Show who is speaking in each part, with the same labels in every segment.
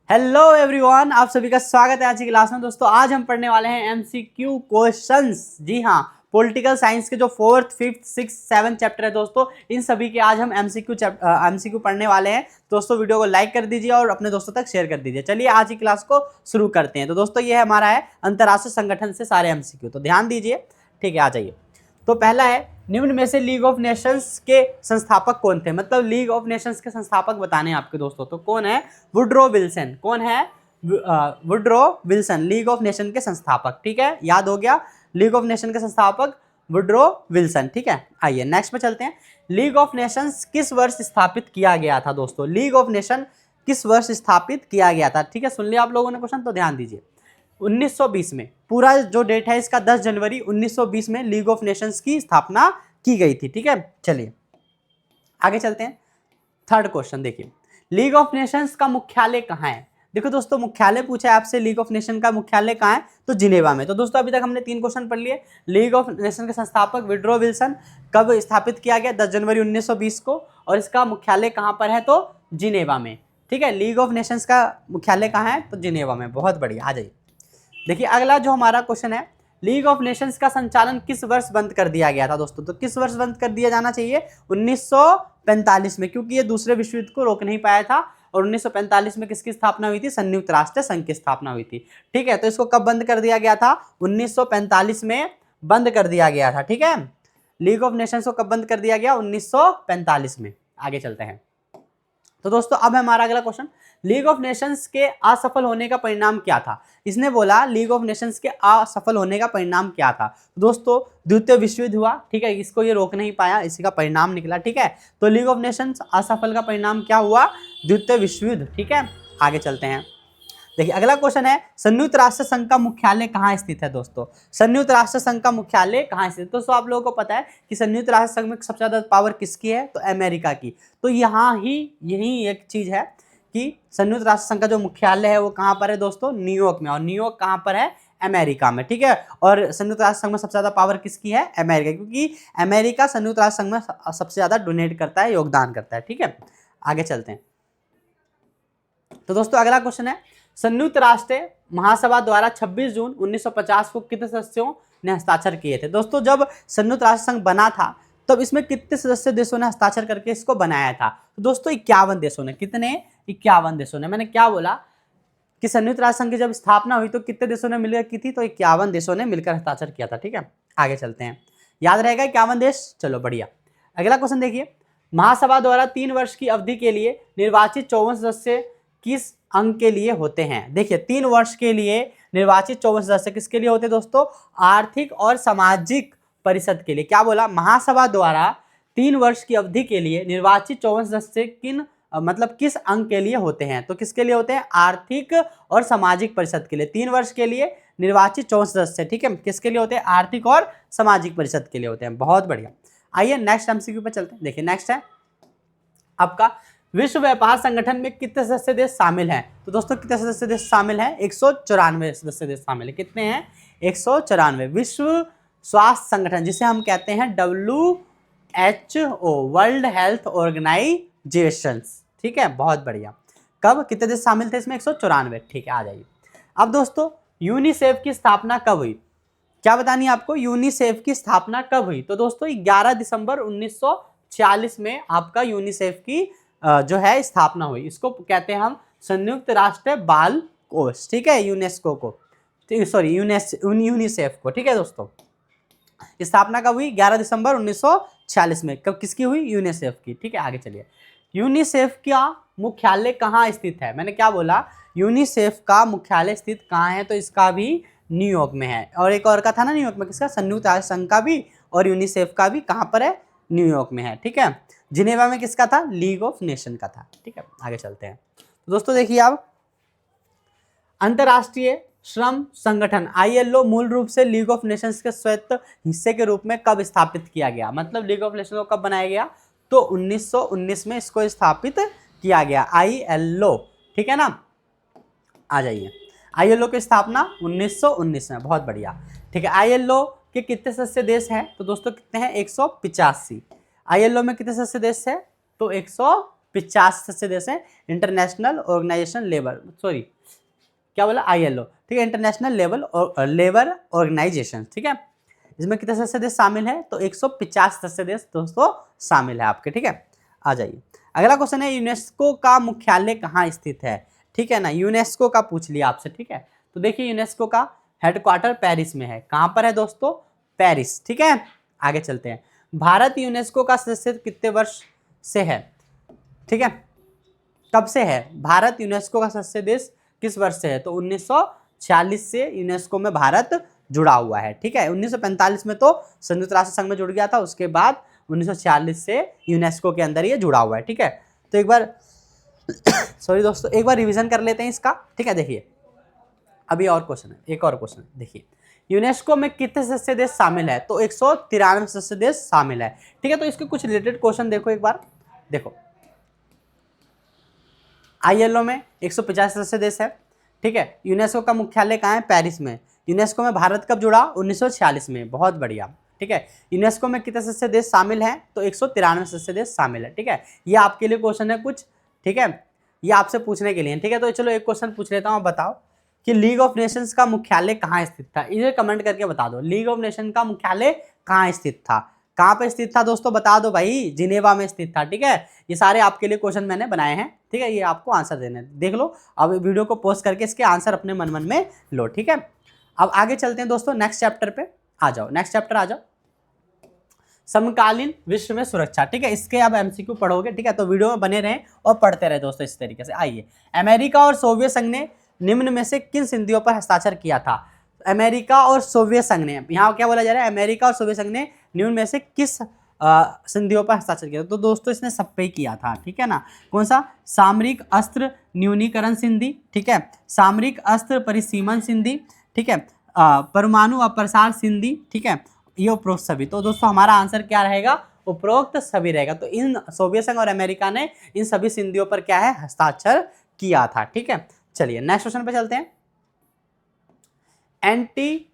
Speaker 1: Hello everyone, आप सभी का स्वागत है आज की क्लास में। दोस्तों आज हम पढ़ने वाले हैं एमसीक्यू क्वेश्चंस। जी हाँ, पॉलिटिकल साइंस के जो 4th, 5th, 6th, 7th chapter है दोस्तों, इन सभी के आज हम एमसीक्यू पढ़ने वाले हैं। दोस्तों वीडियो को लाइक कर दीजिए और अपने दोस्तों तक शेयर कर दीजिए। चलिए आज की क्लास को शुरू करते हैं। तो दोस्तों ये हमारा है अंतर्राष्ट्रीय संगठन से सारे एमसीक्यू, तो ध्यान दीजिए। ठीक है, आ जाइए। तो पहला है, निम्न में से लीग ऑफ नेशंस के संस्थापक कौन थे? मतलब लीग ऑफ नेशंस के संस्थापक बताने हैं आपके दोस्तों। तो कौन है? Woodrow Wilson. कौन है? Woodrow Wilson, league of nation के संस्थापक। ठीक है, याद हो गया, लीग ऑफ नेशन के संस्थापक वुड्रो विल्सन। ठीक है, आइए नेक्स्ट पे चलते हैं। लीग ऑफ नेशंस किस वर्ष स्थापित किया गया था? दोस्तों लीग ऑफ नेशन किस वर्ष स्थापित किया गया था? ठीक है, सुन लिया आप लोगों ने क्वेश्चन, तो ध्यान दीजिए। 1920 में, पूरा जो डेट है इसका 10 जनवरी 1920 में लीग ऑफ नेशंस की स्थापना की गई थी। ठीक है, चलिए आगे चलते हैं। थर्ड क्वेश्चन देखिए, लीग ऑफ नेशंस का मुख्यालय कहाँ है? देखो दोस्तों, मुख्यालय पूछा है आपसे, लीग ऑफ नेशन का मुख्यालय कहाँ है? तो जिनेवा में। तो दोस्तों अभी तक हमने 3 क्वेश्चन पढ़ लिए। लीग ऑफ नेशन के संस्थापक वुड्रो विल्सन, कब स्थापित किया गया? 10 जनवरी 1920 को। और इसका मुख्यालय कहाँ पर है? तो जिनेवा में। ठीक है, लीग ऑफ नेशंस का मुख्यालय कहाँ है? तो जिनेवा में। बहुत बढ़िया, आ जाइए। देखिए अगला जो हमारा क्वेश्चन है, लीग ऑफ नेशंस का संचालन किस वर्ष बंद कर दिया गया था? दोस्तों तो किस वर्ष बंद कर दिया जाना चाहिए? 1945 में, क्योंकि ये दूसरे विश्व युद्ध को रोक नहीं पाया था। और 1945 में किसकी स्थापना हुई थी? संयुक्त राष्ट्र संघ की स्थापना हुई थी। ठीक है, तो इसको कब बंद कर दिया गया था? 1945 में बंद कर दिया गया था। ठीक है, लीग ऑफ नेशंस को कब बंद कर दिया गया? 1945 में। आगे चलते हैं। तो दोस्तों अब हमारा अगला क्वेश्चन, लीग ऑफ नेशंस के असफल होने का परिणाम क्या था? इसने बोला लीग ऑफ नेशंस के असफल होने का परिणाम क्या था? दोस्तों द्वितीय विश्व युद्ध हुआ। ठीक है, इसको ये रोक नहीं पाया, इसी का परिणाम निकला। ठीक है, तो लीग ऑफ नेशंस असफल का परिणाम क्या हुआ? द्वितीय विश्व युद्ध। ठीक है, आगे चलते हैं। देखिए अगला क्वेश्चन है, संयुक्त राष्ट्र संघ का मुख्यालय कहाँ स्थित है? दोस्तों संयुक्त राष्ट्र संघ का मुख्यालय कहाँ स्थित है? दोस्तों आप लोगों को पता है कि संयुक्त राष्ट्र संघ में सबसे ज्यादा पावर किसकी है? तो अमेरिका की। तो यहाँ ही यही एक चीज है कि संयुक्त राष्ट्र संघ का जो मुख्यालय है वो कहाँ पर है? दोस्तों न्यूयॉर्क में। और न्यूयॉर्क कहाँ पर है? अमेरिका में। ठीक है, और संयुक्त राष्ट्र संघ में सबसे ज्यादा पावर किसकी है? अमेरिका, क्योंकि अमेरिका संयुक्त राष्ट्र संघ में सबसे ज्यादा डोनेट करता है, योगदान करता है। ठीक है, आगे चलते हैं। तो दोस्तों अगला क्वेश्चन है, संयुक्त राष्ट्र महासभा द्वारा 26 जून 1950 को कितने सदस्यों ने हस्ताक्षर किए थे? दोस्तों जब संयुक्त राष्ट्र संघ बना था तब इसमें कितने सदस्य देशों ने हस्ताक्षर करके इसको बनाया था? तो दोस्तों 51 देशों ने। कितने? 51 देशों ने। मैंने क्या बोला कि संयुक्त राष्ट्र संघ की जब स्थापना हुई तो कितने देशों ने मिलकर की थी? तो 51 देशों ने मिलकर हस्ताक्षर किया था। ठीक है, आगे चलते हैं। याद रहेगा 51 देश? चलो बढ़िया। अगला क्वेश्चन देखिए, महासभा द्वारा 3 वर्ष की अवधि के लिए निर्वाचित 54 सदस्य किस अंग के लिए होते हैं? देखिए 3 वर्ष के लिए निर्वाचित 54 सदस्य किसके लिए होते हैं? दोस्तों आर्थिक और सामाजिक परिषद के लिए। क्या बोला? महासभा द्वारा 3 वर्ष की अवधि के लिए निर्वाचित 54 सदस्य मतलब किस अंग के लिए होते हैं? तो किसके लिए होते हैं? आर्थिक और सामाजिक परिषद के लिए। 3 वर्ष के लिए निर्वाचित 54 सदस्य। ठीक है, किसके लिए होते हैं? आर्थिक और सामाजिक परिषद के लिए होते हैं। बहुत बढ़िया। आइए नेक्स्ट एमसीक्यू पे चलते हैं। देखिए नेक्स्ट है आपका, विश्व व्यापार संगठन में कितने सदस्य देश शामिल हैं? तो दोस्तों कितने सदस्य देश शामिल हैं? 194 सदस्य देश शामिल हैं। कितने हैं? 194। विश्व स्वास्थ्य संगठन, जिसे हम कहते हैं WHO, वर्ल्ड हेल्थ ऑर्गेनाइजेशन। ठीक है, बहुत बढ़िया। कब कितने देश शामिल थे इसमें? 194। ठीक है, आ जाइए। अब दोस्तों यूनिसेफ की स्थापना कब हुई? क्या बतानी है आपको? यूनिसेफ की स्थापना कब हुई? तो दोस्तों 11 दिसंबर 1946 में आपका यूनिसेफ की जो है स्थापना हुई। इसको कहते हैं हम संयुक्त राष्ट्र बाल कोष। ठीक है, यूनेस्को को, सॉरी यूनिसेफ को। ठीक है दोस्तों, स्थापना कब हुई? 11 दिसंबर 1946 में। कब किसकी हुई? यूनिसेफ की। ठीक है, आगे चलिए। यूनिसेफ का मुख्यालय कहाँ स्थित है? मैंने क्या बोला? यूनिसेफ का मुख्यालय स्थित कहाँ है? तो इसका भी न्यूयॉर्क में है। और एक और का था ना न्यूयॉर्क में, किसका? संयुक्त राष्ट्र संघ का भी, और यूनिसेफ का भी कहाँ पर है? न्यूयॉर्क में है। ठीक है, जिनेवा में किसका था? लीग ऑफ नेशन का था। ठीक है, आगे चलते हैं। तो दोस्तों देखिए आप, अंतरराष्ट्रीय श्रम संगठन ILO मूल रूप से लीग ऑफ नेशंस के स्वायत्त हिस्से के रूप में कब स्थापित किया गया? मतलब लीग ऑफ नेशंस को कब बनाया गया? तो 1919 में इसको स्थापित किया गया, ILO। ठीक है ना, आ जाइए। ILO की स्थापना 1919 में। बहुत बढ़िया। ठीक है, ILO के कितने सदस्य देश हैं? तो दोस्तों कितने हैं? 185। ILO में कितने सदस्य देश है? तो 150 सदस्य देश हैं। इंटरनेशनल ऑर्गेनाइजेशन लेबर, सॉरी क्या बोला, ILO, ठीक है, इंटरनेशनल लेबर ऑर्गेनाइजेशन, ठीक है। इसमें कितने सदस्य देश शामिल है, तो 150 सदस्य देश दोस्तों शामिल है आपके, ठीक है। आ जाइए, अगला क्वेश्चन है यूनेस्को का मुख्यालय कहाँ स्थित है, ठीक है ना, यूनेस्को का पूछ लिया आपसे, ठीक है। तो देखिए यूनेस्को का हेडक्वार्टर पेरिस में है। कहाँ पर है दोस्तों, पेरिस, ठीक है। आगे चलते हैं, भारत यूनेस्को का सदस्य कितने वर्ष से है, ठीक है, कब से है भारत यूनेस्को का सदस्य देश, किस वर्ष से है, तो 1946 से यूनेस्को में भारत जुड़ा हुआ है, ठीक है। 1945 में तो संयुक्त राष्ट्र संघ में जुड़ गया था, उसके बाद 1946 से यूनेस्को के अंदर ये जुड़ा हुआ है, ठीक है। तो एक बार सॉरी दोस्तों, एक बार रिवीजन कर लेते हैं इसका, ठीक है। देखिए अभी और क्वेश्चन है, एक और क्वेश्चन है, देखिए यूनेस्को में कितने सदस्य देश शामिल है, तो 193 सदस्य देश शामिल है, ठीक है। तो इसके कुछ रिलेटेड क्वेश्चन देखो, एक बार देखो, ILO में 150 सदस्य देश है, ठीक है। यूनेस्को का मुख्यालय कहाँ है, पेरिस में। यूनेस्को में भारत कब जुड़ा, 1946 में, बहुत बढ़िया, ठीक है। यूनेस्को में कितने सदस्य देश शामिल हैं, तो 193 सदस्य देश शामिल है, ठीक है। ये आपके लिए क्वेश्चन है कुछ, ठीक है, ये आपसे पूछने के लिए, ठीक है। तो चलो एक क्वेश्चन पूछ लेता हूँ, बताओ कि लीग ऑफ नेशंस का मुख्यालय कहाँ स्थित था, इसे कमेंट करके बता दो, लीग ऑफ नेशन का मुख्यालय कहाँ स्थित था, कहाँ पे स्थित था दोस्तों, बता दो भाई, जिनेवा में स्थित था, ठीक है। ये सारे आपके लिए क्वेश्चन मैंने बनाए हैं, ठीक है, ये आपको आंसर देने, देख लो, अब वीडियो को पोस्ट करके इसके आंसर अपने मन में लो, ठीक है। अब आगे चलते हैं दोस्तों, नेक्स्ट चैप्टर पे आ जाओ, नेक्स्ट चैप्टर आ जाओ, समकालीन विश्व में सुरक्षा, ठीक है। इसके अब MCQ पढ़ोगे, ठीक है, तो वीडियो में बने रहें और पढ़ते रहे दोस्तों, इस तरीके से। आइए, अमेरिका और सोवियत संघ ने निम्न में से किन संधियों पर हस्ताक्षर किया था, अमेरिका और सोवियत संघ ने, यहाँ क्या बोला जा रहा है, अमेरिका और सोवियत संघ ने निम्न में से किस संधियों पर हस्ताक्षर किया, तो दोस्तों इसने सब पे किया था, ठीक है ना। कौन सा, सामरिक अस्त्र न्यूनीकरण संधि, ठीक है, सामरिक अस्त्र परिसीमन संधि, ठीक है, परमाणु अप्रसार संधि, ठीक है, ये उपरोक्त सभी। तो दोस्तों हमारा आंसर क्या रहेगा, उपरोक्त सभी रहेगा। तो इन सोवियत संघ और अमेरिका ने इन सभी संधियों पर क्या है, हस्ताक्षर किया था, ठीक है। चलिए नेक्स्ट क्वेश्चन पे चलते हैं, एंटी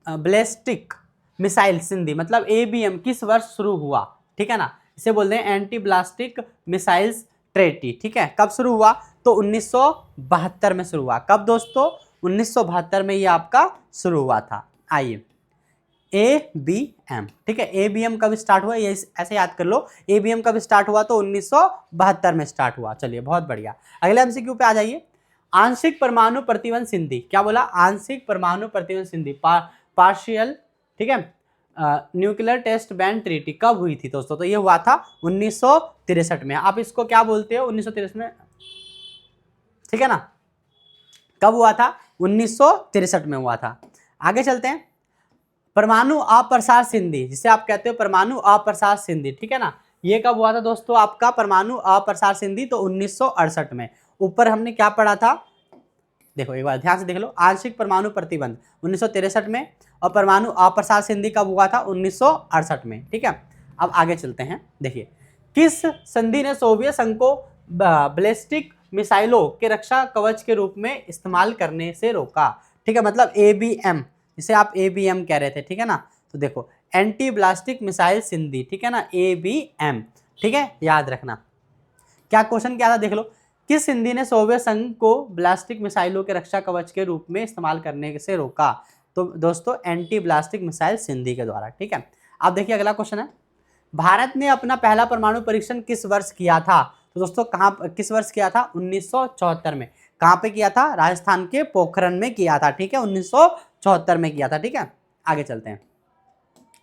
Speaker 1: बैलिस्टिक मिसाइल संधि मतलब ABM किस वर्ष शुरू हुआ, ठीक है ना, इसे बोलते हैं एंटी बैलिस्टिक मिसाइल्स ट्रेटी, ठीक है। कब शुरू हुआ, तो 1972 में शुरू हुआ। कब दोस्तों, 1972 में ये आपका शुरू हुआ था। आइए, ABM, ठीक है, ABM कब स्टार्ट हुआ, ये ऐसे याद कर लो, ABM कब स्टार्ट हुआ, तो 1972 में स्टार्ट हुआ। चलिए बहुत बढ़िया, अगले MCQ पे आ जाइए, आंशिक परमाणु प्रतिबंध संधि, क्या बोला, आंशिक परमाणु प्रतिबंध संधि, पार्शियल, ठीक है, न्यूक्लियर टेस्ट बैन ट्रीटी कब हुई थी दोस्तों, तो ये हुआ था 1963 में। आप इसको क्या बोलते हो, 1963 में, ठीक है ना, कब हुआ था, 1963 में हुआ था। आगे चलते हैं, परमाणु अप्रसार संधि, जिसे आप कहते हो परमाणु अप्रसार संधि, ठीक है ना, ये कब हुआ था दोस्तों आपका परमाणु अप्रसार संधि, तो 1968 में। ऊपर हमने क्या पढ़ा था, देखो एक बार ध्यान से देख लो, आंशिक परमाणु प्रतिबंध 1963 में और परमाणु अप्रसार संधि कब हुआ था, 1968 में, ठीक है। अब आगे चलते हैं, देखिए किस संधि ने सोवियत संघ को बैलिस्टिक मिसाइलों के रक्षा कवच के रूप में इस्तेमाल करने से रोका, ठीक है, मतलब ABM, जिसे आप ABM कह रहे थे, ठीक है ना। तो देखो एंटी बैलिस्टिक मिसाइल संधि, ठीक है ना, ABM, ठीक है, याद रखना। क्या क्वेश्चन क्या था, देख लो, किस संधि ने सोवियत संघ को बैलिस्टिक मिसाइलों के रक्षा कवच के रूप में इस्तेमाल करने से रोका, तो दोस्तों एंटी बैलिस्टिक मिसाइल संधि के द्वारा, ठीक है। अब देखिए अगला क्वेश्चन है, भारत ने अपना पहला परमाणु परीक्षण किस वर्ष किया था, तो दोस्तों कहाँ, किस वर्ष किया था, 1974 में। कहाँ पे किया था, राजस्थान के पोखरण में किया था, ठीक है, 1974 में किया था, ठीक है। आगे चलते हैं,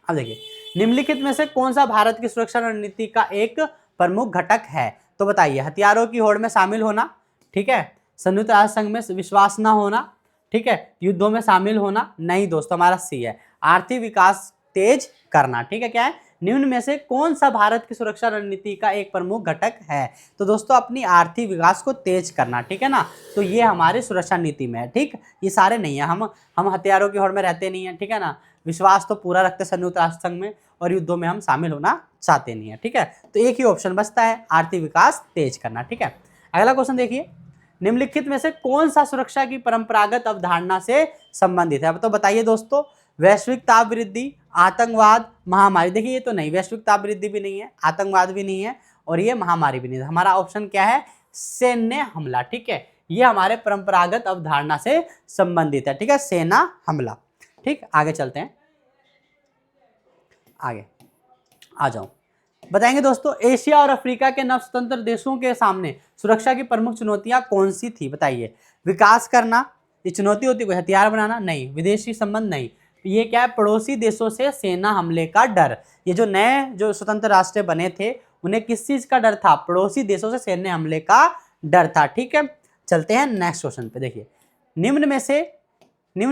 Speaker 1: अब देखिए निम्नलिखित में से कौन सा भारत की सुरक्षा रणनीति का एक प्रमुख घटक है, तो बताइए, हथियारों की होड़ में शामिल होना, ठीक है, संयुक्त राष्ट्र संघ में विश्वास न होना, ठीक है, युद्धों में शामिल होना, नहीं दोस्तों हमारा C है, आर्थिक विकास तेज करना, ठीक है। क्या है, निम्न में से कौन सा भारत की सुरक्षा रणनीति का एक प्रमुख घटक है, तो दोस्तों अपनी आर्थिक विकास को तेज करना, ठीक है ना। तो ये हमारी सुरक्षा नीति में है, ठीक, ये सारे नहीं है, हम हथियारों की होड़ में रहते नहीं है, ठीक है ना, विश्वास तो पूरा रखते संयुक्त राष्ट्र संघ में, और युद्धों में हम शामिल होना चाहते नहीं है, ठीक है। तो एक ही ऑप्शन बचता है, आर्थिक विकास तेज करना, ठीक है। अगला क्वेश्चन देखिए, निम्नलिखित में से कौन सा सुरक्षा की परंपरागत अवधारणा से संबंधित है, अब तो बताइए दोस्तों, वैश्विक ताप वृद्धि, आतंकवाद, महामारी, देखिए ये तो नहीं, वैश्विक ताप वृद्धि भी नहीं है, आतंकवाद भी नहीं है, और ये महामारी भी नहीं। हमारा ऑप्शन क्या है, सैन्य हमला। ठीक है, ये हमारे परंपरागत अवधारणा से संबंधित है। ठीक है, सेना हमला। ठीक, आगे चलते हैं, आगे आ जाओ। बताएंगे दोस्तों, एशिया और अफ्रीका के नव स्वतंत्र देशों के सामने सुरक्षा की प्रमुख चुनौतियां कौन सी थी, बताइए। विकास करना, ये चुनौती होती है कोई हथियार बनाना, नहीं। विदेशी संबंध, नहीं। ये क्या है, पड़ोसी देशों से सेना हमले का डर। ये जो नए जो स्वतंत्र राष्ट्र बने थे उन्हें किस चीज का डर था, पड़ोसी देशों से सैन्य हमले का डर था। ठीक है, चलते हैं नेक्स्ट क्वेश्चन पे। देखिए, निम्न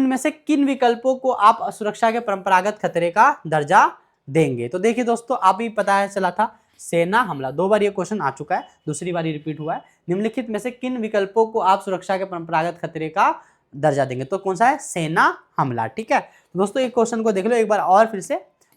Speaker 1: में से किन विकल्पों को आप सुरक्षा के परंपरागत खतरे का दर्जा देंगे। तो देखिए दोस्तों, आप भी पता है चला था, सेना हमला। 2 बार ये क्वेश्चन आ चुका है, दूसरी बार ये रिपीट हुआ है। निम्नलिखित में से किन विकल्पों को आप सुरक्षा के परंपरागत खतरे का दर्जा देंगे, तो कौन सा है, सेना हमला। ठीक है, तो दोस्तों एक क्वेश्चन को देख लो एक बार और फिर से।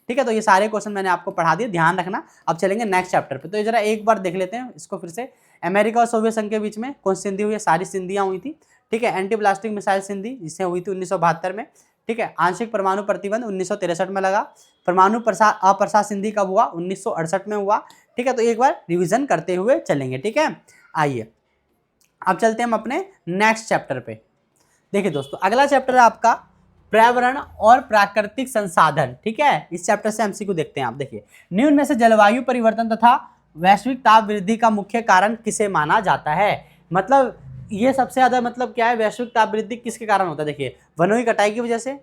Speaker 1: ठीक है, तो ये सारे क्वेश्चन मैंने आपको पढ़ा दिए, ध्यान रखना। अब चलेंगे नेक्स्ट चैप्टर पे, तो ये जरा एक बार देख लेते हैं इसको फिर से। अमेरिका और सोवियत संघ के बीच में कौन सी संधि हुई है, सारी संधियां हुई थी। ठीक है, एंटी ब्लास्टिक मिसाइल संधि जिससे हुई थी 1972 में। ठीक है, आंशिक परमाणु प्रतिबंध 1963 में लगा। परमाणु अप्रसार संधि कब हुआ, 1968 में हुआ। ठीक है, तो एक बार रिवीजन करते हुए चलेंगे। ठीक है, आइए अब चलते हैं हम अपने नेक्स्ट चैप्टर पे। देखिए दोस्तों, अगला चैप्टर है आपका पर्यावरण और प्राकृतिक संसाधन। ठीक है, इस चैप्टर से एमसीक्यू देखते हैं आप। देखिए, निम्न में से जलवायु परिवर्तन तथा वैश्विक ताप वृद्धि का मुख्य कारण किसे माना जाता है। मतलब ये सबसे ज्यादा मतलब क्या है, वैश्विक ताप वृद्धि किसके कारण होता है। देखिए, वनों की कटाई की वजह से,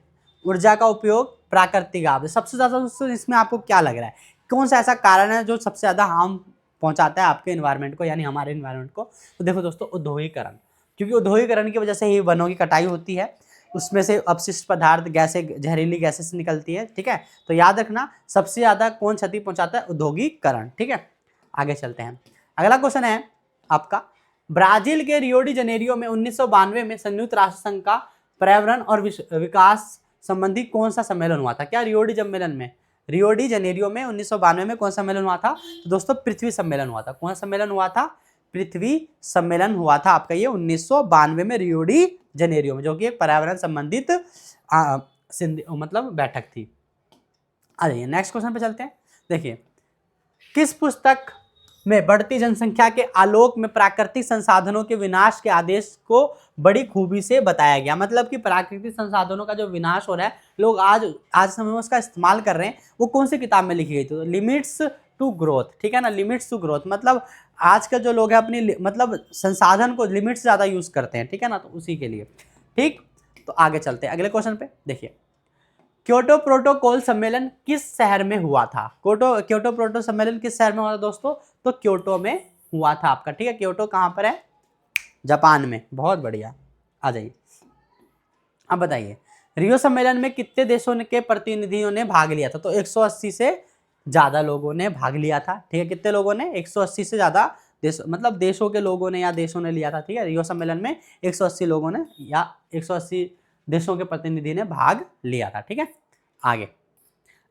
Speaker 1: ऊर्जा का उपयोग, प्राकृतिक आपदा। सबसे ज्यादा इसमें आपको क्या लग रहा है, कौन सा ऐसा कारण है जो सबसे ज्यादा हार्म पहुंचाता है आपके एनवायरनमेंट को, यानी हमारे एनवायरनमेंट को। तो देखो दोस्तों, औद्योगिकरण, क्योंकि औद्योगिकरण की वजह से ही वनों की कटाई होती है, उसमें से अपशिष्ट पदार्थ, गैसें, जहरीली गैसेस निकलती है। ठीक है, तो याद रखना सबसे ज्यादा कौन क्षति पहुंचाता है, औद्योगिकरण। ठीक है, आगे चलते हैं। अगला क्वेश्चन है आपका, ब्राजील के रियो डी जनेरियो में 1992 में संयुक्त राष्ट्र संघ का पर्यावरण और विकास संबंधी कौन सा सम्मेलन हुआ था। क्या रियो डी जनेरियो में 1992 में कौन सा सम्मेलन हुआ था, तो दोस्तों पृथ्वी सम्मेलन हुआ था। कौन सा सम्मेलन हुआ था, पृथ्वी सम्मेलन हुआ था आपका ये 1992 में रियो डी जनेरियो में, जो कि एक पर्यावरण संबंधित मतलब बैठक थी। आ जाइए नेक्स्ट क्वेश्चन पे चलते हैं। देखिए, किस पुस्तक में बढ़ती जनसंख्या के आलोक में प्राकृतिक संसाधनों के विनाश के आदेश को बड़ी खूबी से बताया गया। मतलब कि प्राकृतिक संसाधनों का जो विनाश हो रहा है, लोग आज समय में उसका इस्तेमाल कर रहे हैं, वो कौन सी किताब में लिखी गई थी, तो लिमिट्स टू ग्रोथ। ठीक है ना, लिमिट्स टू ग्रोथ मतलब आज का जो लोग है अपनी मतलब संसाधन को लिमिट से ज्यादा यूज करते हैं। ठीक है ना, तो उसी के लिए। ठीक, तो आगे चलते हैं अगले क्वेश्चन पे। देखिए, क्योटो प्रोटोकॉल सम्मेलन किस शहर में हुआ था। क्योटो प्रोटो सम्मेलन किस शहर में हुआ था दोस्तों, तो क्योटो में हुआ था आपका। ठीक है, क्योटो कहाँ पर है, जापान में। बहुत बढ़िया, आ जाइए। अब बताइए, रियो सम्मेलन में कितने देशों के प्रतिनिधियों ने भाग लिया था, तो 180 से ज्यादा लोगों ने भाग लिया था। ठीक है, कितने लोगों ने, 180 से ज्यादा देश, मतलब देशों के लोगों ने या देशों ने लिया था। ठीक है, रियो सम्मेलन में 180 लोगों ने या 180 देशों के प्रतिनिधि ने भाग लिया था। ठीक है, आगे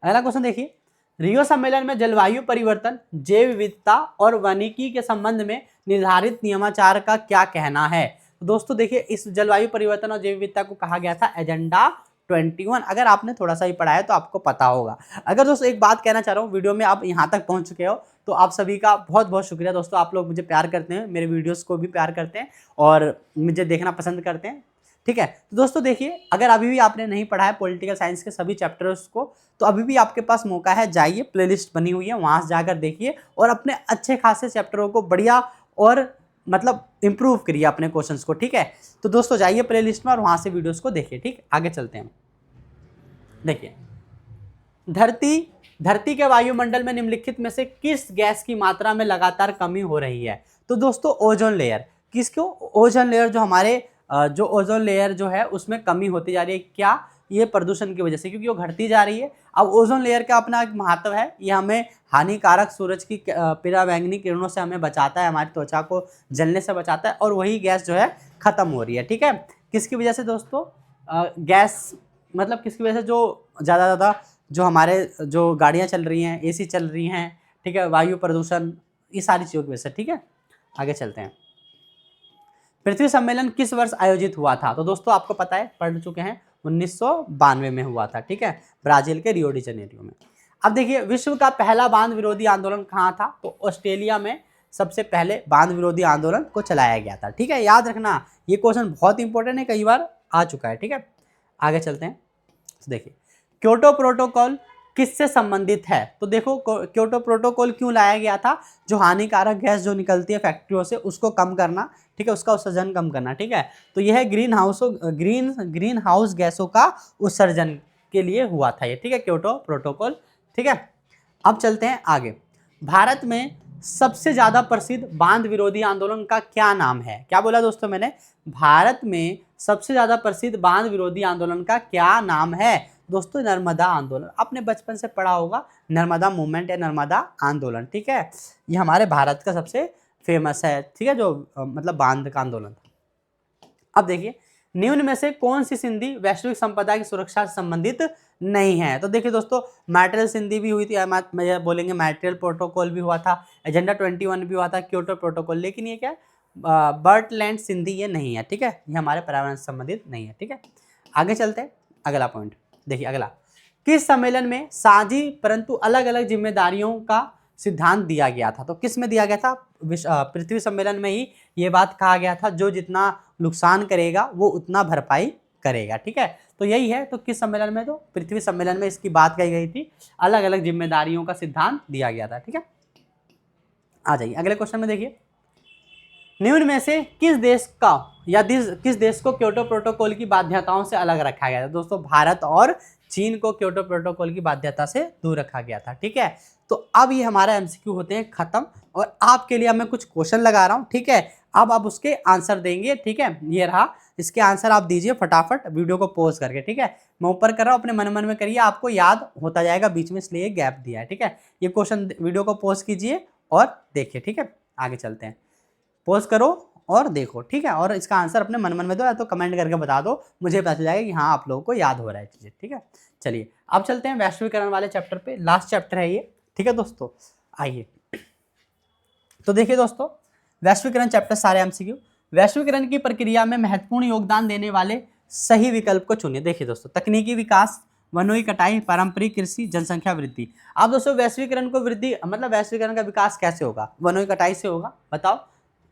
Speaker 1: अगला क्वेश्चन देखिए, रियो सम्मेलन में जलवायु परिवर्तन, जैव विविधता और वानिकी के संबंध में निर्धारित नियमाचार का क्या कहना है। तो दोस्तों देखिए, इस जलवायु परिवर्तन और जैव विविधता को कहा गया था एजेंडा 21। अगर आपने थोड़ा सा ही पढ़ा है तो आपको पता होगा। अगर दोस्तों एक बात कहना चाह रहा हूँ, वीडियो में आप यहाँ तक पहुँच चुके हो तो आप सभी का बहुत बहुत शुक्रिया दोस्तों। आप लोग मुझे प्यार करते हैं, मेरे वीडियोस को भी प्यार करते हैं और मुझे देखना पसंद करते हैं। ठीक है, तो दोस्तों देखिए, अगर अभी भी आपने नहीं पढ़ा है पॉलिटिकल साइंस के सभी चैप्टर्स को, तो अभी भी आपके पास मौका है, जाइए, प्लेलिस्ट बनी हुई है, वहाँ से जाकर देखिए और अपने अच्छे खासे चैप्टरों को बढ़िया और मतलब इंप्रूव करिए अपने क्वेश्चंस को। ठीक है, तो दोस्तों जाइए प्लेलिस्ट में और वहाँ से वीडियोस को देखिए। ठीक, आगे चलते हैं। देखिए, धरती के वायुमंडल में निम्नलिखित में से किस गैस की मात्रा में लगातार कमी हो रही है, तो दोस्तों ओजोन लेयर। किसको, ओजोन लेयर, जो हमारे जो ओजोन लेयर जो है उसमें कमी होती जा रही है। क्या, ये प्रदूषण की वजह से, क्योंकि वो घटती जा रही है। अब ओजोन लेयर का अपना एक महत्व है, ये हमें हानिकारक सूरज की पराबैंगनी किरणों से हमें बचाता है, हमारी त्वचा को जलने से बचाता है, और वही गैस जो है खत्म हो रही है। ठीक है, किसकी वजह से दोस्तों, गैस मतलब किसकी वजह से, जो ज़्यादा जो हमारे जो गाड़ियाँ चल रही हैं, एसी चल रही हैं, ठीक है, वायु प्रदूषण, ये सारी चीज़ों की वजह से। ठीक है, आगे चलते हैं। पृथ्वी सम्मेलन किस वर्ष आयोजित हुआ था, तो दोस्तों आपको पता है, पढ़ चुके हैं, 1992 में हुआ था। ठीक है, ब्राजील के रियो डी जनेरियो में। अब देखिए विश्व का पहला बांध विरोधी आंदोलन कहाँ था, तो ऑस्ट्रेलिया में सबसे पहले बांध विरोधी आंदोलन को चलाया गया था। ठीक है, याद रखना ये क्वेश्चन बहुत इंपॉर्टेंट है, कई बार आ चुका है। ठीक है, आगे चलते हैं। तो देखिए क्योटो प्रोटोकॉल किससे संबंधित है, तो देखो क्योटो प्रोटोकॉल क्यों लाया गया था, जो हानिकारक गैस जो निकलती है फैक्ट्रियों से उसको कम करना, ठीक है, उसका उत्सर्जन कम करना। ठीक है, तो यह ग्रीन हाउस गैसों का उत्सर्जन के लिए हुआ था ये। ठीक है, क्योटो प्रोटोकॉल। ठीक है, अब चलते हैं आगे। भारत में सबसे ज्यादा प्रसिद्ध बांध विरोधी आंदोलन का क्या नाम है, क्या बोला दोस्तों मैंने, भारत में सबसे ज्यादा प्रसिद्ध बांध विरोधी आंदोलन का क्या नाम है, दोस्तों नर्मदा आंदोलन। आपने बचपन से पढ़ा होगा नर्मदा मूवमेंट या नर्मदा आंदोलन। ठीक है, ये हमारे भारत का सबसे फेमस है, ठीक है, जो मतलब बांध का आंदोलन था। अब देखिए निम्न में से कौन सी संधि वैश्विक संपदा की सुरक्षा से संबंधित नहीं है, तो देखिए दोस्तों मैटेरियल संधि भी हुई थी, बोलेंगे मैटेरियल प्रोटोकॉल भी हुआ था, एजेंडा 21 भी हुआ था, क्योटो प्रोटोकॉल, लेकिन ये क्या बर्टलैंड संधि ये नहीं है। ठीक है, ये हमारे पर्यावरण से संबंधित नहीं है। ठीक है, आगे चलते हैं अगला पॉइंट। देखिए अगला, किस सम्मेलन में साझी परंतु अलग अलग जिम्मेदारियों का सिद्धांत दिया गया था, तो किस में दिया गया था, पृथ्वी सम्मेलन में ही ये बात कहा गया था, जो जितना नुकसान करेगा वो उतना भरपाई करेगा। ठीक है, तो यही है, तो किस सम्मेलन में, तो पृथ्वी सम्मेलन में इसकी बात कही गई थी, अलग अलग जिम्मेदारियों का सिद्धांत दिया गया था। ठीक है, आ जाइए अगले क्वेश्चन में। देखिए निम्न में से किस देश का या किस देश को क्योटो प्रोटोकॉल की बाध्यताओं से अलग रखा गया था, दोस्तों भारत और चीन को क्योटो प्रोटोकॉल की बाध्यता से दूर रखा गया था। ठीक है, तो अब ये हमारा एमसीक्यू होते हैं खत्म, और आपके लिए मैं कुछ क्वेश्चन लगा रहा हूँ। ठीक है, अब आप उसके आंसर देंगे। ठीक है, ये रहा, इसके आंसर आप दीजिए फटाफट वीडियो को पॉज करके। ठीक है, मैं ऊपर कर रहा हूँ, अपने मन में करिए, आपको याद होता जाएगा बीच में, इसलिए गैप दिया है। ठीक है, ये क्वेश्चन वीडियो को पॉज कीजिए और देखिए। ठीक है, आगे चलते हैं, पॉज करो और देखो। ठीक है, और इसका आंसर अपने मन में दो, या तो कमेंट करके बता दो, मुझे पता चल जाएगा कि हाँ आप लोगों को याद हो रहा है चीजें। ठीक है, चलिए अब चलते हैं वैश्वीकरण वाले चैप्टर पे, लास्ट चैप्टर है ये। ठीक है दोस्तों, आइए तो देखिए दोस्तों, वैश्वीकरण चैप्टर सारे एमसीक्यू। वैश्वीकरण की प्रक्रिया में महत्वपूर्ण योगदान देने वाले सही विकल्प को चुनिए। देखिए दोस्तों, तकनीकी विकास, वनों की कटाई, पारंपरिक कृषि, जनसंख्या वृद्धि। अब दोस्तों वैश्वीकरण को वृद्धि मतलब वैश्वीकरण का विकास कैसे होगा, वनों की कटाई से होगा, बताओ,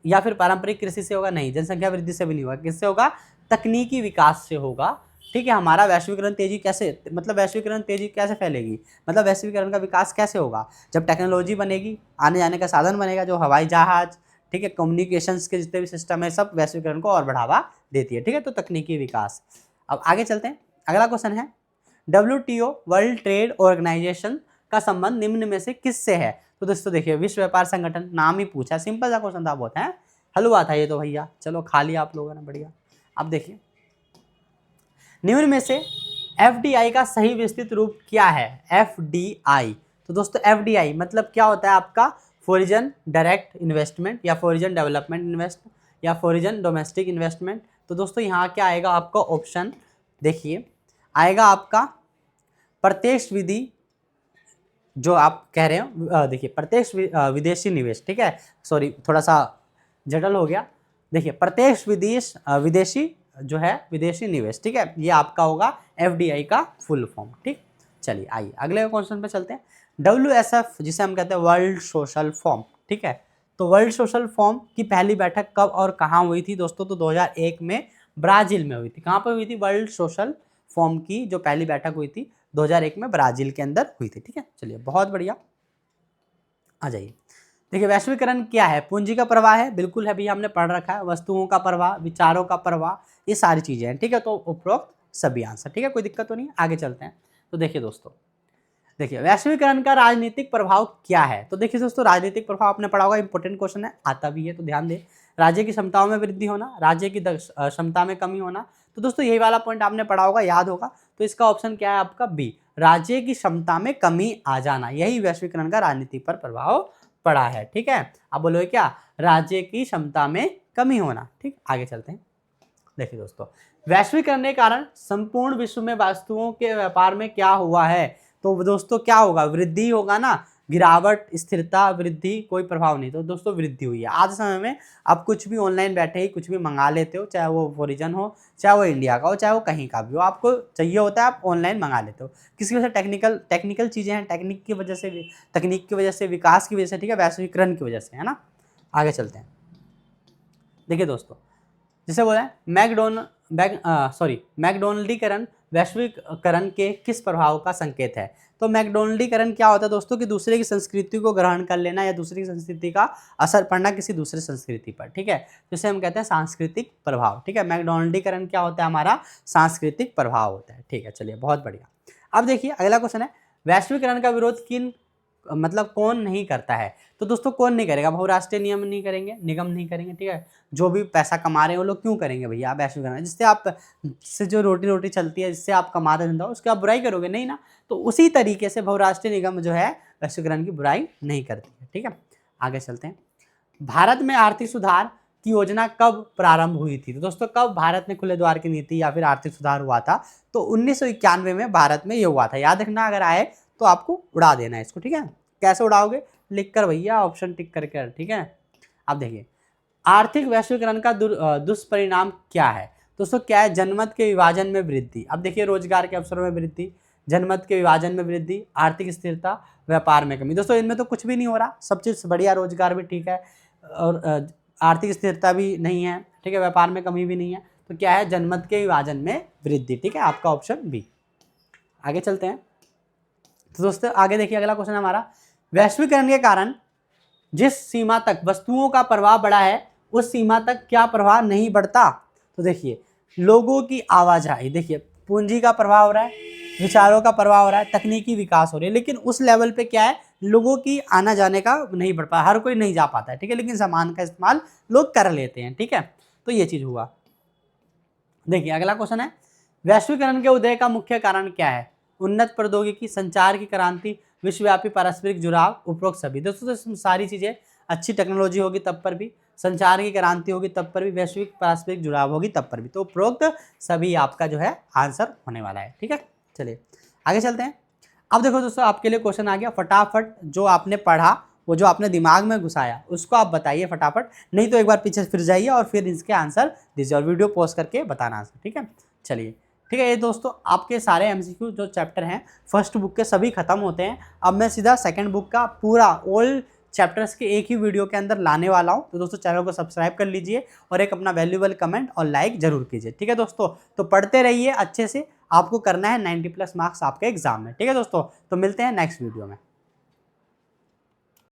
Speaker 1: या फिर पारंपरिक कृषि से होगा, नहीं, जनसंख्या वृद्धि से भी नहीं होगा, किससे होगा, तकनीकी विकास से होगा। ठीक है, हमारा वैश्वीकरण तेजी कैसे, मतलब वैश्वीकरण तेजी कैसे फैलेगी, मतलब वैश्वीकरण का विकास कैसे होगा, जब टेक्नोलॉजी बनेगी, आने जाने का साधन बनेगा, जो हवाई जहाज, ठीक है, कम्युनिकेशंस के जितने भी सिस्टम है, सब वैश्वीकरण को और बढ़ावा देती है। ठीक है, तो तकनीकी विकास। अब आगे चलते हैं, अगला क्वेश्चन है, WTO वर्ल्ड ट्रेड ऑर्गेनाइजेशन का संबंध निम्न में से किससे है, तो दोस्तों देखिए विश्व व्यापार संगठन, नाम ही पूछा, सिंपल सा क्वेश्चन था, बहुत है हलवा था ये तो भैया, चलो खा लिया आप लोगों ने, बढ़िया। अब देखिए निम्न में से FDI का सही विस्तृत रूप क्या है, FDI, तो दोस्तों FDI मतलब क्या होता है आपका, फॉरेन डायरेक्ट इन्वेस्टमेंट, या फॉरेन डेवलपमेंट इन्वेस्ट, या फॉरेन डोमेस्टिक इन्वेस्टमेंट। तो दोस्तों यहाँ क्या आएगा आपका ऑप्शन, देखिए आएगा आपका प्रत्यक्ष विधि, जो आप कह रहे हो, देखिए प्रत्यक्ष विदेशी निवेश। ठीक है, सॉरी थोड़ा सा जटिल हो गया, देखिए प्रत्यक्ष विदेशी जो है विदेशी निवेश। ठीक है, ये आपका होगा FDI का फुल फॉर्म। ठीक, चलिए आइए अगले क्वेश्चन पे चलते हैं। WSF जिसे हम कहते हैं वर्ल्ड सोशल फॉर्म। ठीक है, तो वर्ल्ड सोशल फॉर्म की पहली बैठक कब और कहाँ हुई थी दोस्तों, तो 2001 में ब्राजील में हुई थी। कहाँ पर हुई थी, वर्ल्ड सोशल फॉर्म की जो पहली बैठक हुई थी 2001 में ब्राजील के अंदर हुई थी। ठीक है, चलिए बहुत बढ़िया, आ जाइए। देखिए वैश्वीकरण क्या है, पूंजी का प्रवाह है, बिल्कुल है भैया, हमने पढ़ रखा है, वस्तुओं का प्रवाह, विचारों का प्रवाह, ये सारी चीजें हैं। ठीक है, तो उपरोक्त सभी आंसर। ठीक है, कोई दिक्कत तो नहीं, आगे चलते हैं। तो देखिए दोस्तों, देखिए वैश्वीकरण का राजनीतिक प्रभाव क्या है, तो देखिए दोस्तों राजनीतिक प्रभाव आपने पढ़ा होगा, इंपॉर्टेंट क्वेश्चन है, आता भी है, तो ध्यान दें। राज्य की क्षमताओं में वृद्धि होना, राज्य की क्षमता में कमी होना, तो दोस्तों यही वाला पॉइंट आपने पढ़ा होगा, याद होगा, तो इसका ऑप्शन क्या है आपका बी, राज्य की क्षमता में कमी आ जाना, यही वैश्वीकरण का राजनीति पर प्रभाव पड़ा है। ठीक है, अब बोलो क्या, राज्य की क्षमता में कमी होना। ठीक, आगे चलते हैं। देखिए दोस्तों, वैश्वीकरण के कारण संपूर्ण विश्व में वस्तुओं के व्यापार में क्या हुआ है, तो दोस्तों क्या होगा, वृद्धि होगा ना, गिरावट, स्थिरता, वृद्धि, कोई प्रभाव नहीं। तो दोस्तों वृद्धि हुई है। आज समय में आप कुछ भी ऑनलाइन बैठे ही कुछ भी मंगा लेते हो, चाहे वो ओरिजिन हो, चाहे वो इंडिया का हो, चाहे वो कहीं का भी हो, आपको चाहिए होता है आप ऑनलाइन मंगा लेते हो। किसी वजह से टेक्निकल चीज़ें हैं, तकनीक की वजह से, विकास की वजह से, ठीक है, वैश्वीकरण की वजह से, है ना। आगे चलते हैं। देखिए दोस्तों, जिसे बोला है मैकडोनल्डीकरण वैश्वीकरण के किस प्रभाव का संकेत है। तो मैकडोनल्डीकरण क्या होता है दोस्तों, कि दूसरे की संस्कृति को ग्रहण कर लेना या दूसरी की संस्कृति का असर पड़ना किसी दूसरे संस्कृति पर, ठीक है, जिसे हम कहते हैं सांस्कृतिक प्रभाव, ठीक है। मैकडोनल्डीकरण क्या होता है, हमारा सांस्कृतिक प्रभाव होता है, ठीक है। चलिए, बहुत बढ़िया। अब देखिए अगला क्वेश्चन है, वैश्वीकरण का विरोध कौन नहीं करता है। तो दोस्तों कौन नहीं करेगा, बहुराष्ट्रीय निगम नहीं करेंगे, ठीक है। जो भी पैसा कमा रहे हैं वो लोग क्यों करेंगे भैया वैश्वीकरण, जिससे जो रोटी चलती है, जिससे आप कमाते धंधा, उसकी आप बुराई करोगे नहीं ना। तो उसी तरीके से बहुराष्ट्रीय निगम जो है वैश्वीकरण की बुराई नहीं करती है, ठीक है। आगे चलते हैं। भारत में आर्थिक सुधार की योजना कब प्रारंभ हुई थी। तो दोस्तों कब भारत में खुले द्वार की नीति या फिर आर्थिक सुधार हुआ था। तो 1991 में भारत में ये हुआ था। याद रखना, अगर आए तो आपको उड़ा देना है इसको, ठीक है। कैसे उड़ाओगे, लिख कर भैया, ऑप्शन टिक करके, ठीक है। अब देखिए, आर्थिक वैश्वीकरण का दुष्परिणाम क्या है। दोस्तों क्या है, जनमत के विभाजन में वृद्धि। अब देखिए, रोजगार के अवसरों में वृद्धि, जनमत के विभाजन में वृद्धि, आर्थिक स्थिरता, व्यापार में कमी। दोस्तों इनमें तो कुछ भी नहीं हो रहा, सब चीज़ बढ़िया, रोजगार भी ठीक है और आर्थिक स्थिरता भी नहीं है, ठीक है, व्यापार में कमी भी नहीं है। तो क्या है, जनमत के विभाजन में वृद्धि, ठीक है, आपका ऑप्शन बी। आगे चलते हैं। तो दोस्तों आगे देखिए, अगला क्वेश्चन हमारा, वैश्वीकरण के कारण जिस सीमा तक वस्तुओं का प्रवाह बढ़ा है उस सीमा तक क्या प्रवाह नहीं बढ़ता। तो देखिए, लोगों की आवाजाही, देखिए पूंजी का प्रवाह हो रहा है, विचारों का प्रवाह हो रहा है, तकनीकी विकास हो रही है, लेकिन उस लेवल पे क्या है, लोगों की आना जाने का नहीं बढ़ पाया, हर कोई नहीं जा पाता है, ठीक है, लेकिन सामान का इस्तेमाल लोग कर लेते हैं, ठीक है। तो ये चीज हुआ। देखिए अगला क्वेश्चन है, वैश्वीकरण के उदय का मुख्य कारण क्या है। उन्नत प्रौद्योगिकी, संचार की क्रांति, विश्वव्यापी पारस्परिक जुड़ाव, उपरोक्त सभी। दोस्तों इसमें सारी चीजें, अच्छी टेक्नोलॉजी होगी तब पर भी, संचार की क्रांति होगी तब पर भी, वैश्विक पारस्परिक जुड़ाव होगी तब पर भी। तो उपरोक्त सभी आपका जो है आंसर होने वाला है, ठीक है। चलिए आगे चलते हैं। अब देखो दोस्तों, आपके लिए क्वेश्चन आ गया, फटाफट जो आपने पढ़ा, वो जो आपने दिमाग में घुसाया, उसको आप बताइए फटाफट, नहीं तो एक बार पीछे फिर जाइए और फिर इसके आंसर दीजिए और वीडियो पॉज करके बताना आंसर, ठीक है। चलिए ठीक है, ये दोस्तों आपके सारे एमसीक्यू जो चैप्टर हैं फर्स्ट बुक के सभी खत्म होते हैं। अब मैं सीधा सेकंड बुक का पूरा ऑल चैप्टर्स के एक ही वीडियो के अंदर लाने वाला हूं। तो दोस्तों चैनल को सब्सक्राइब कर लीजिए और एक अपना वैल्यूएबल कमेंट और लाइक जरूर कीजिए, ठीक है दोस्तों। तो पढ़ते रहिए अच्छे से, आपको करना है 90+ मार्क्स आपके एग्जाम में, ठीक है दोस्तों। तो मिलते हैं नेक्स्ट वीडियो में।